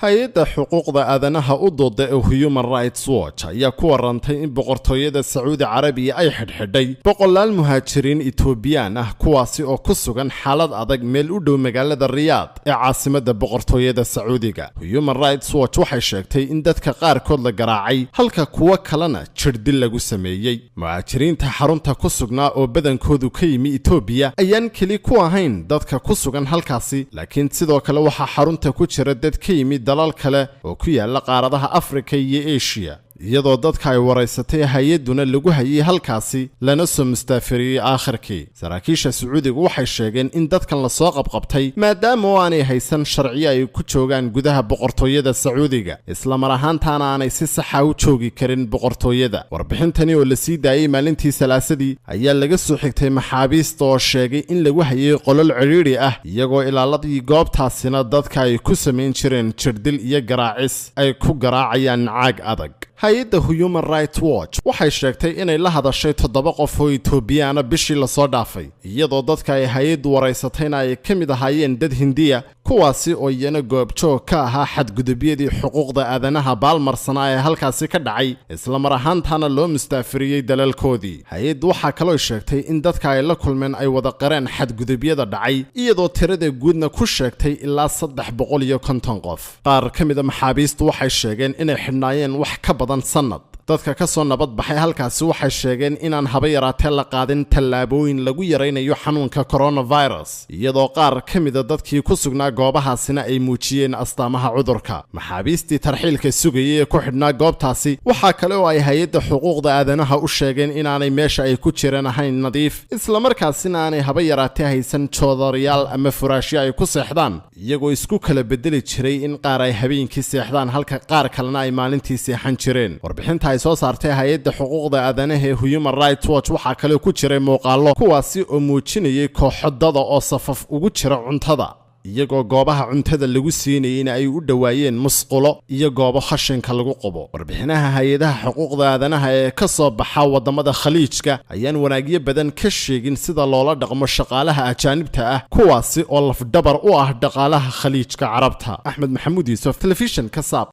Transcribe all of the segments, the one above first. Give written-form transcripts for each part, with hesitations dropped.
hay-adda xuquuqda aadanaha u dooda ee Human Rights Watch ayaa ku warantay in boqortooyada Sacuudi Carabiya ay xidhxidhay boqolaal muhaajiriin Itoobiyaan ah kuwaasi oo ku sugan xaalad adag meel u dhow magaalada Riyadh ee caasimadda boqortooyada Sacuudiga. Human Rights Watch waxay sheegtay in dadka qaarkood la garaacay halka kuwa kalena jirdil lagu sameeyay. Muhaajiriinta xarunta ku sugnaa oo badankoodu ka yimi Itoobiya ayaan keli ku ahayn dadka ku sugan halkaasi, laakiin sidoo kale waxaa xarunta ku jira dad ka yimi dalal kale oo ku yaala qaaradaha Afrika iyo Asia, iyadoo dadka ay waraysatay hay-aduna lagu hayay halkaasi lana soo mustaafiriyay aakhirkii. Saraakiisha Sacuudiga waxay sheegeen in dadkan la soo qabqabtay maadaama oo aanay haysan sharciyo ay ku joogaan gudaha boqortooyada Sacuudiga, isla mar ahaantaana aanay si sax ah u joogi karin boqortooyada. Warbixintani oo la sii daayay maalintii Salaasadii ayaa laga soo xigtay maxaabiista oo sheegay in lagu hayay qolal ciriiri ah, iyagoo ilaaladii goobtaasina dadka ay ku samayn jireen jirdil iyo garaacis ay ku garaacayaan caag adag. hay-adda Human Rights Watch waxay sheegtay inay la hadashay 7 qof oo Itoobiyaan bishii la soo dhaafay, iyadoo dadka ay hay-addu waraysatayna ay ka mid ahaayeen dad Hindiya kuwaasi oo iyana goobjoog ka ahaa xadgudubyadii xuquuqda aadanaha baalmarsanaa ee halkaasi ka dhacay, isla mar ahaantaana loo mustaafiriyey dalalkoodii. hay-addu waxaa kaloo sheegtay in dadka ay la kulmeen ay wada qareen xadgudubyada dhacay, iyadoo tirada guudna ku sheegtay ilaa 350 qof. qaar ka mid ah maxaabiistu waxay sheegeen inay xidhnaayeen wax ka badan sanad. dadka ka soo nabad baxay halkaasi waxay sheegeen inaan haba yaraatee la qaadin tallaabooyin lagu yaraynayo xanuunka coronavirus, iyadoo qaar ka mid ah dadkii ku sugnaa goobahaasina ay muujiyeen astaamaha cudurka. maxaabiistii tarxiilka sugayay ee ku xidhnaa goobtaasi waxaa kale oo ay hay-adda xuquuqda aadanaha u sheegeen inaanay meesha ay ku jireen ahayn nadiif, isla markaasina aanay haba yaraatee haysan joodariyaal ama furaashyo ay ku seexdaan, iyagoo isku kala bedeli jiray in qaar ay habeenkii seexdaan halka qaar kalena ay maalintii seexan jireen. warbixinta ay soo saartay hay-adda xuquuqda aadanaha ee Human Rights Watch waxaa kale ku jiray muuqaallo kuwaasi oo muujinayay kooxodada oo safaf ugu jira cuntada, iyagoo goobaha cuntada lagu siinayayna ay u dhawaayeen musqulo iyo goobo khashinka lagu qubo. warbixinaha hay-adaha xuquuqda aadanaha ee ka soo baxa wadamada Khaliijka ayaan wanaagyo badan ka sheegin sida loola dhaqmo shaqaalaha ajaanibta ah, kuwaasi oo lafdhabar u ah dhaqaalaha Khaliijka Carabta. Axmed Maxamuud Yuusuf, Television Kasaab.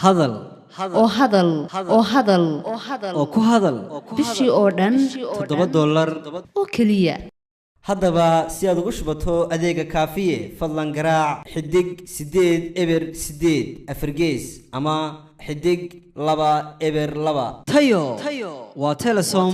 hadal oo hadal oo hadal oo ku hadal bishii oo dhan $7 oo kaliya. haddaba si aad ugu shubato adeega kaafiye fadlan garaac xidig 8 eber 8 afargees ama xidig 2 eber 2 tayo waa Telesom.